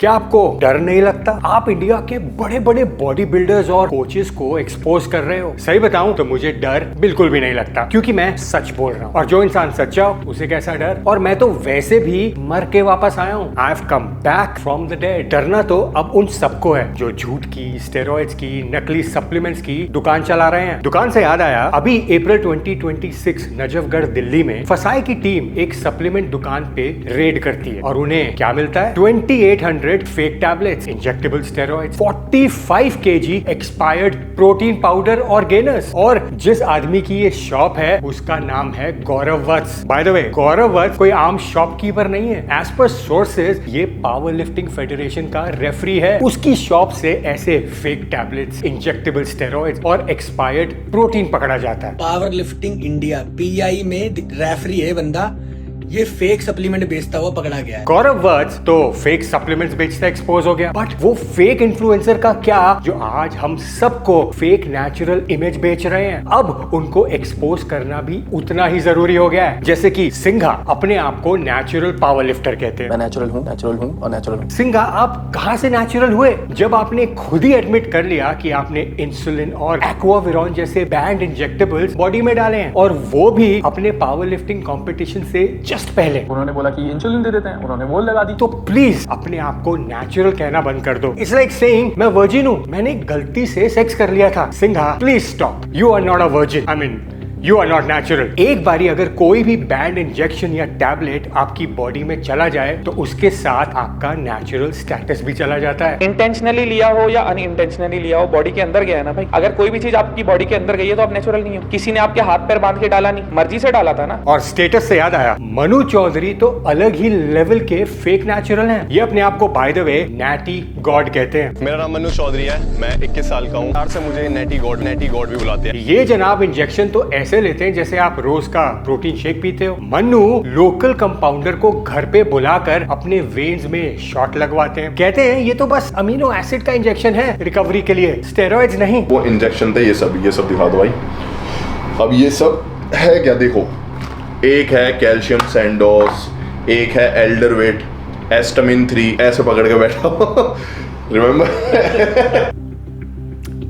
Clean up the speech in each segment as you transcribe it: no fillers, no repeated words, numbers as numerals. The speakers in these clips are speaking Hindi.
क्या आपको डर नहीं लगता? आप इंडिया के बड़े बड़े बॉडी बिल्डर्स और कोचेस को एक्सपोज कर रहे हो। सही बताऊं तो मुझे डर बिल्कुल भी नहीं लगता, क्योंकि मैं सच बोल रहा हूं। और जो इंसान सच्चा हो उसे कैसा डर। और मैं तो वैसे भी मर के वापस आया हूं। I have come back from the dead. डरना तो अब उन सबको है जो झूठ की, स्टेरॉइड्स की, नकली सप्लीमेंट्स की दुकान चला रहे हैं। दुकान से याद आया, अभी अप्रैल 2026 नजफगढ़ दिल्ली में फसाई की टीम एक सप्लीमेंट दुकान पे रेड करती है और उन्हें क्या मिलता है? 2800 fake tablets, injectable steroids, 45 kg expired protein powder और गेनर्स। और जिस आदमी की ये शॉप है उसका नाम है गौरव वत्स। बाय द वे, गौरव वत्स कोई आम शॉपकीपर नहीं है। एज पर सोर्सेज ये पावर लिफ्टिंग फेडरेशन का रेफरी है। उसकी शॉप से ऐसे फेक टैबलेट्स, इंजेक्टेबल स्टेरॉइड्स और एक्सपायर्ड प्रोटीन पकड़ा जाता है। पावर लिफ्टिंग इंडिया PI में रेफरी है बंदा, ये फेक सप्लीमेंट बेचता हुआ पकड़ा गया है। गौरव वत्स तो फेक सप्लीमेंट्स बेचता एक्सपोज हो गया, बट वो फेक इन्फ्लुएंसर का क्या जो आज हम सबको फेक नेचुरल इमेज बेच रहे हैं। अब उनको एक्सपोज करना भी उतना ही जरूरी हो गया है। जैसे कि सिंघा अपने आप को नेचुरल पावर लिफ्टर कहते हैं। मैं नेचुरल हूँ और नेचुरल हूँ। सिंघा, आप कहाँ से नेचुरल हुए जब आपने खुद ही एडमिट कर लिया कि आपने इंसुलिन और एक्वाविरॉन जैसे बैंड इंजेक्टेबल्स बॉडी में डाले हैं, और वो भी अपने पावर लिफ्टिंग कॉम्पिटिशन से पहले। उन्होंने बोला कि इंसुलिन दे देते हैं, उन्होंने वो लगा दी। तो प्लीज अपने आप को नेचुरल कहना बंद कर दो। इट्स लाइक सेइंग मैं वर्जिन हूँ, मैंने गलती से सेक्स कर लिया था। Singha, please stop. You are not a virgin, I mean you are not natural. एक बारी अगर कोई भी बैंड इंजेक्शन या टैबलेट आपकी बॉडी में चला जाए तो उसके साथ आपका नेचुरल स्टेटस भी चला जाता है। इंटेंशनली लिया हो या अनइंटेंशनली लिया हो, बॉडी के अंदर गया है ना भाई। अगर कोई भी चीज आपकी बॉडी के अंदर गई है तो आप नेचुरल नहीं हो। किसी ने आपके हाथ पैर बांध के डाला नहीं, मर्जी से डाला था ना। और स्टेटस से याद आया, मनु चौधरी तो अलग ही लेवल के फेक नेचुरल हैं। ये अपने आप को by the way natty God कहते हैं। मेरा नाम मनु चौधरी है, मैं 21 साल का हूँ। यार से मुझे नैटी गॉड भी बुलाते हैं। ये जनाब इंजेक्शन तो ऐसे लेते हैं जैसे आप रोज का प्रोटीन शेक पीते हो। मन्नू लोकल कंपाउंडर को घर पे बुलाकर अपने वेन्स में शॉट लगवाते हैं। कहते हैं ये तो बस अमीनो एसिड का इंजेक्शन है रिकवरी के लिए, स्टेरॉइड्स नहीं। वो इंजेक्शन थे, ये सब दिखा दो भाई। अब ये सब है क्या, देखो, एक है कैल्शियम सैंडोस, एक है एल्डरवेट, एस्टामिन 3, ऐसे पकड़ के बैठा रिमेम्बर।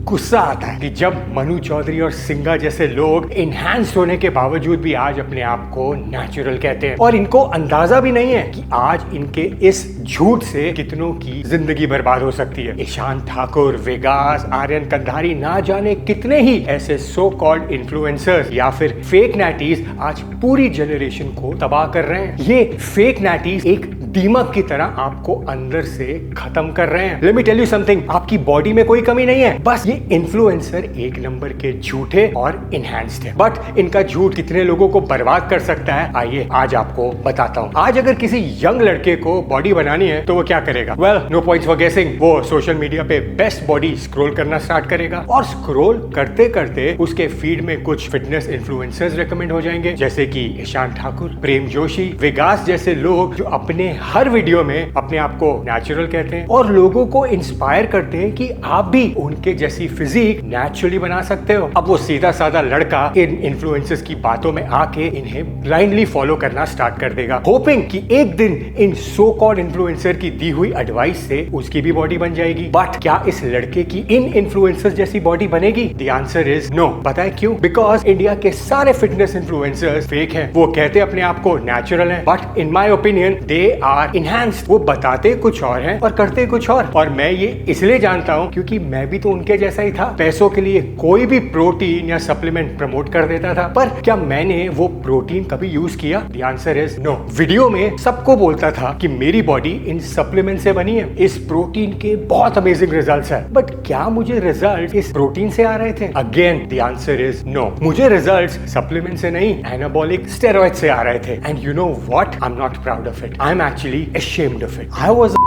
गुस्सा आता है कि जब मनु चौधरी और सिंघा जैसे लोग इनहैंस्ड होने के बावजूद भी आज अपने आप को नेचुरल कहते हैं, और इनको अंदाजा भी नहीं है कि आज इनके इस झूठ से कितनों की जिंदगी बर्बाद हो सकती है। ईशान ठाकुर, वेगास, आर्यन कंधारी, ना जाने कितने ही ऐसे सो कॉल्ड इन्फ्लुएंसर्स या फिर फेक नैटीज आज पूरी जनरेशन को तबाह कर रहे हैं। ये फेक नैटीज एक दीमक की तरह आपको अंदर से खत्म कर रहे हैं। Let me tell you something, आपकी बॉडी में कोई कमी नहीं है, बस ये इन्फ्लुएंसर एक नंबर के झूठे और इनहैंस्ड है। बट इनका झूठ कितने लोगों को बर्बाद कर सकता है, आइए आज आपको बताता हूँ। आज अगर किसी यंग लड़के को बॉडी बनानी है तो वो क्या करेगा? वेल, नो पॉइंट्स फॉर गेसिंग। वो सोशल मीडिया पे बेस्ट बॉडी स्क्रॉल करना स्टार्ट करेगा, और स्क्रॉल करते करते उसके फीड में कुछ फिटनेस इन्फ्लुएंसर्स रेकमेंड हो जाएंगे, जैसे कि ईशान ठाकुर, प्रेम जोशी, वेगास जैसे लोग जो अपने हर वीडियो में अपने आप को नेचुरल कहते हैं और लोगों को इंस्पायर करते हैं कि आप भी उनके जैसी फिजिक नेचुरली बना सकते हो। अब वो सीधा साधा लड़का इन इन्फ्लुएंसर्स की बातों में आके इन्हें ब्लाइंडली फॉलो करना स्टार्ट कर देगा, होपिंग कि एक दिन इन सो कॉल्ड इन्फ्लुएंसर की दी हुई एडवाइस से उसकी भी बॉडी बन जाएगी। बट क्या इस लड़के की इन इन्फ्लुएंसर्स जैसी बॉडी बनेगी? The answer is no. पता है क्यों? बिकॉज इंडिया के सारे फिटनेस इन्फ्लुएंसर्स फेक हैं। वो कहते अपने आप को नेचुरल हैं, but in my opinion they are enhanced. वो बताते कुछ और हैं और करते कुछ और मैं ये इसलिए जानता हूँ क्योंकि मैं भी तो उनके जैसा ही था। पैसों के लिए कोई भी प्रोटीन या सप्लीमेंट प्रमोट कर देता था, पर क्या मैंने वो प्रोटीन कभी यूज किया? The answer is no. Video में सबको बोलता था कि मेरी बॉडी इन सप्लीमेंट से बनी है, इस प्रोटीन के बहुत अमेजिंग रिजल्ट्स हैं। बट क्या मुझे रिजल्ट इस प्रोटीन से आ रहे थे? Again the answer is no. मुझे रिजल्ट्स सप्लीमेंट से नहीं, एनाबॉलिक स्टेरॉइड से आ रहे थे। And you know what? I am not proud of it, I am actually ashamed of it. I was a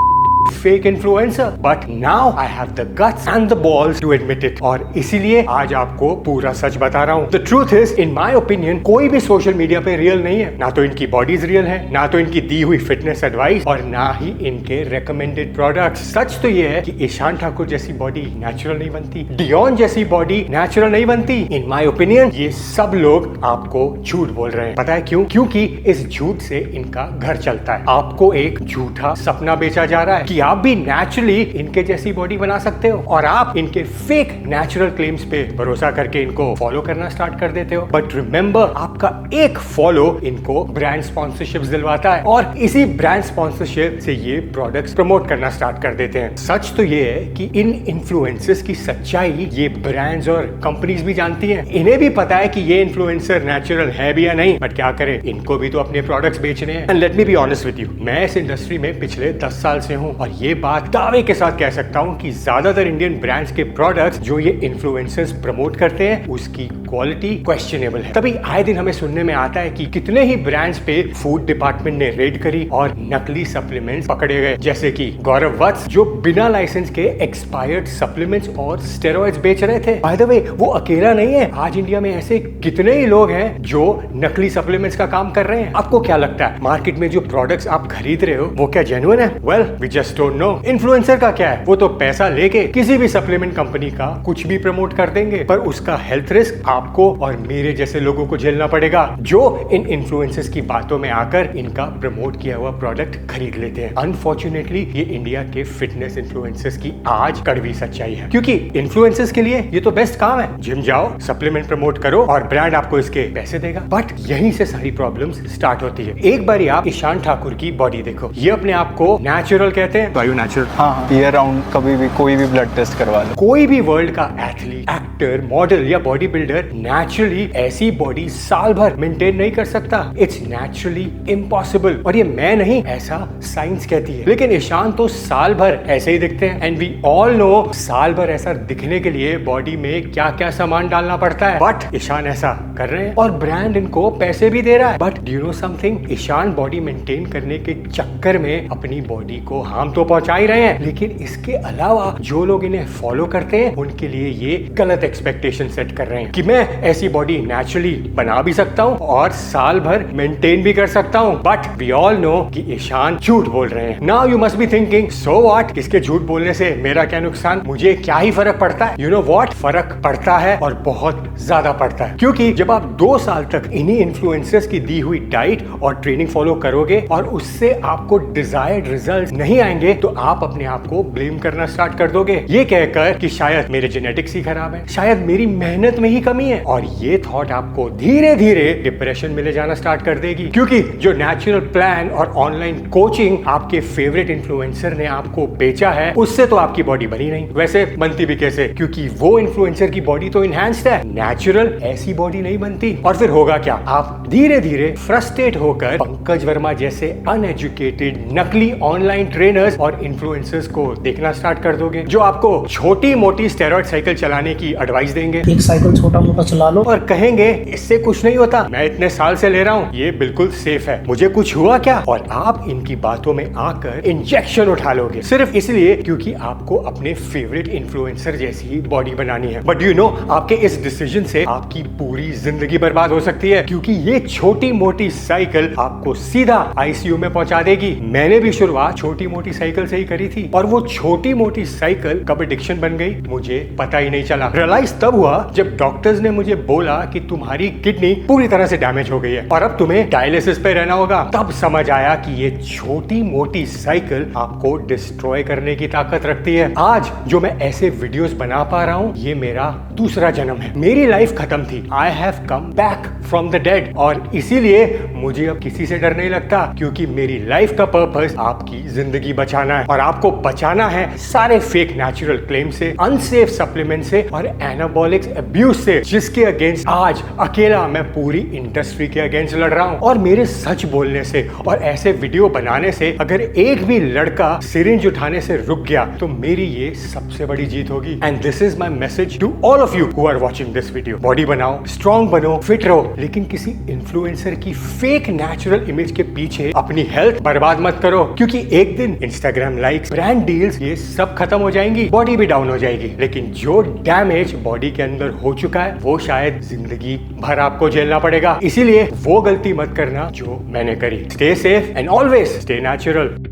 fake influencer, but now I have the guts and the balls to admit it. और इसीलिए आज आपको पूरा सच बता रहा हूँ। The truth is, in my opinion, कोई भी सोशल मीडिया पे रियल नहीं है। ना तो इनकी बॉडीज रियल है, ना तो इनकी दी हुई फिटनेस एडवाइस, और ना ही इनके रेकमेंडेड प्रोडक्ट्स। सच तो ये है कि ईशान ठाकुर जैसी बॉडी नेचुरल नहीं बनती, डियोन जैसी बॉडी नेचुरल नहीं बनती। इन माई ओपिनियन ये सब लोग आपको झूठ बोल रहे हैं। पता है क्यों? क्योंकि इस झूठ से इनका घर चलता है। आपको एक झूठा सपना बेचा जा रहा है कि आप भी नेचुरली इनके जैसी बॉडी बना सकते हो और आप इनके फेक नेचुरल क्लेम्स पे भरोसा करके इनको फॉलो करना स्टार्ट कर देते हो। बट रिमेंबर, आपका एक फॉलो इनको ब्रांड स्पॉन्सरशिप्स दिलवाता है और इसी ब्रांड स्पॉन्सरशिप से ये प्रोडक्ट्स प्रमोट करना स्टार्ट कर देते हैं। सच तो ये है कि इन इन्फ्लुएंसर्स की सच्चाई ये ब्रांड्स और कंपनीज भी जानती हैं। इन्हें भी पता है कि ये इन्फ्लुएंसर नेचुरल है भी या नहीं, बट क्या करें, इनको भी तो अपने प्रोडक्ट्स बेचने हैं। And let me be honest with you, मैं इस इंडस्ट्री में पिछले 10 साल से हूं और ये बात दावे के साथ कह सकता हूं कि ज्यादातर इंडियन ब्रांड्स के प्रोडक्ट्स जो ये इन्फ्लुएंसर्स प्रमोट करते हैं उसकी क्वालिटी क्वेश्चनेबल है। तभी आए दिन हमें सुनने में आता है कि कितने ही ब्रांड्स पे फूड डिपार्टमेंट ने रेड करी और नकली सप्लीमेंट्स पकड़े गए, जैसे कि गौरव वत्स जो बिना लाइसेंस के एक्सपायर्ड सप्लीमेंट्स और स्टेरॉइड्स बेच रहे थे। बाय द वे, वो अकेला नहीं है, आज इंडिया में ऐसे कितने ही लोग हैं जो नकली सप्लीमेंट्स का काम कर रहे हैं। आपको क्या लगता है, मार्केट में जो प्रोडक्ट्स आप खरीद रहे हो वो क्या जेन्युइन है? Well, we just don't know. Influencer का क्या है, वो तो पैसा लेके किसी भी सप्लीमेंट कंपनी का कुछ भी प्रमोट कर देंगे, पर उसका हेल्थ रिस्क आपको और मेरे जैसे लोगों को झेलना पड़ेगा जो इन इन्फ्लुएंसर्स की बातों में आकर इनका प्रमोट किया हुआ प्रोडक्ट खरीद लेते हैं। अनफॉर्चुनेटली ये इंडिया के फिटनेस इन्फ्लुएंसर्स की आज कड़वी सच्चाई है, क्योंकि इन्फ्लुएंसर्स के लिए ये तो बेस्ट काम है, जिम जाओ, सप्लीमेंट प्रमोट करो और ब्रांड आपको इसके पैसे देगा। बट यहीं से सारी प्रॉब्लम्स स्टार्ट होती है। एक बार आप ईशान ठाकुर की बॉडी देखो, ये अपने आप को नेचुरल कहते हैं। वायु नेचुरल? हाँ, ईयर राउंड कभी भी कोई भी ब्लड टेस्ट करवा लो। कोई भी वर्ल्ड का एथलीट, एक्टर, मॉडल या बॉडी बिल्डर नेचुरली ऐसी बॉडी साल भर मेंटेन नहीं कर सकता। It's naturally impossible. और ये मैं नहीं, ऐसा साइंस कहती है। लेकिन ईशान तो साल भर ऐसे ही दिखते हैं एंड वी ऑल नो साल भर ऐसा दिखने के लिए बॉडी में क्या क्या सामान डालना पड़ता है। बट ईशान ऐसा कर रहे हैं और ब्रांड इनको पैसे भी दे रहा है। But do you know something, Ishaan body maintain करने के चक्कर में अपनी बॉडी को हार्म तो पहुंचा ही रहे हैं, लेकिन इसके अलावा जो लोग इन्हें फॉलो करते हैं उनके लिए ये गलत एक्सपेक्टेशन सेट कर रहे हैं कि मैं ऐसी बॉडी नेचुरली बना भी सकता हूँ और साल भर मेंटेन भी कर सकता हूँ। बट वी ऑल नो कि ईशान झूठ बोल रहे हैं। Now you must be thinking, so what, इसके झूठ बोलने से मेरा क्या नुकसान, मुझे क्या ही फर्क पड़ता है? यू नो व्हाट, फर्क पड़ता है और बहुत ज्यादा पड़ता है। क्योंकि जब आप 2 साल तक इन्हीं इन्फ्लुएंसर्स की दी हुई डाइट और ट्रेनिंग फॉलो करोगे और उससे आपको डिजायर्ड रिजल्ट नहीं आएंगे तो आप अपने आप को ब्लेम करना स्टार्ट कर दोगे, ये कहकर कि शायद मेरे जेनेटिक्स ही खराब है, शायद मेरी मेहनत में ही कमी है। और ये थॉट आपको धीरे धीरे डिप्रेशन में ले जाना स्टार्ट कर देगी, क्योंकि जो नेचुरल प्लान और ऑनलाइन कोचिंग आपके फेवरेट इन्फ्लुएंसर ने आपको बेचा है उससे तो आपकी बॉडी बनी नहीं। वैसे बनती भी कैसे, क्योंकि वो इन्फ्लुएंसर की बॉडी तो इनहैंस्ड है, नेचुरल ऐसी बॉडी नहीं बनती। और फिर होगा क्या, आप धीरे धीरे फ्रस्ट्रेट होकर पंकज वर्मा जैसे अनएजुकेटेड नकली ऑनलाइन ट्रेनर्स और इन्फ्लुएंसर्स को देखना स्टार्ट कर दोगे जो आपको छोटी मोटी स्टेरॉइड साइकिल चलाने की एडवाइस देंगे। एक साइकिल छोटा मोटा चला लो और कहेंगे इससे कुछ नहीं होता, मैं इतने साल से ले रहा हूँ, ये बिल्कुल सेफ है, मुझे कुछ हुआ क्या? और आप इनकी बातों में आकर इंजेक्शन उठा लोगे सिर्फ इसलिए क्योंकि आपको अपने फेवरेट इन्फ्लुएंसर जैसी ही बॉडी बनानी है। बट यू नो, आपके इस डिसीजन से आपकी पूरी जिंदगी बर्बाद हो सकती है, क्योंकि ये छोटी मोटी साइकिल आपको सीधा आईसीयू में पहुंचा देगी। मैंने भी शुरुआत छोटी मोटी साइकिल से ही करी थी और वो छोटी मोटी साइकिल कब एडिक्शन बन गई मुझे पता ही नहीं चला। रियलाइज तब हुआ जब डॉक्टर्स ने मुझे बोला कि तुम्हारी किडनी पूरी तरह से डैमेज हो गई है और अब तुम्हें डायलिसिस पे रहना होगा। तब समझ आया कि ये छोटी मोटी साइकिल आपको डिस्ट्रॉय करने की ताकत रखती है। आज जो मैं ऐसे वीडियोस बना पा रहा हूँ ये मेरा दूसरा जन्म है। मेरी लाइफ खत्म थी, I have come back from the dead, और इसीलिए मुझे अब किसी से डर नहीं लगता, क्योंकि मेरी लाइफ का पर्पस आपकी जिंदगी बचाना है और आपको बचाना है सारे फेक नेचुरल क्लेम से, अनसेफ सप्लीमेंट से और एनाबॉलिक्स अब्यूज से, जिसके अगेंस्ट आज अकेला मैं पूरी इंडस्ट्री के अगेंस्ट लड़ रहा हूँ। और मेरे सच बोलने से और ऐसे वीडियो बनाने से अगर एक भी लड़का सिरिंज उठाने से रुक गया तो मेरी ये सबसे बड़ी जीत होगी। And this is my message to all of you who are watching this video. Body बनाओ, स्ट्रॉन्ग बनो, फिट रहो, लेकिन किसी इन्फ्लुएंसर की फेक नेचुरल इमेज के पीछे अपनी हेल्थ बर्बाद मत करो, क्योंकि एक दिन इंस्टाग्राम लाइक्स, ब्रांड डील्स, ये सब खत्म हो जाएंगी, बॉडी भी डाउन हो जाएगी, लेकिन जो डैमेज बॉडी के अंदर हो चुका है वो शायद जिंदगी भर आपको झेलना पड़ेगा। इसीलिए वो गलती मत करना जो मैंने करी। Stay safe and always stay natural.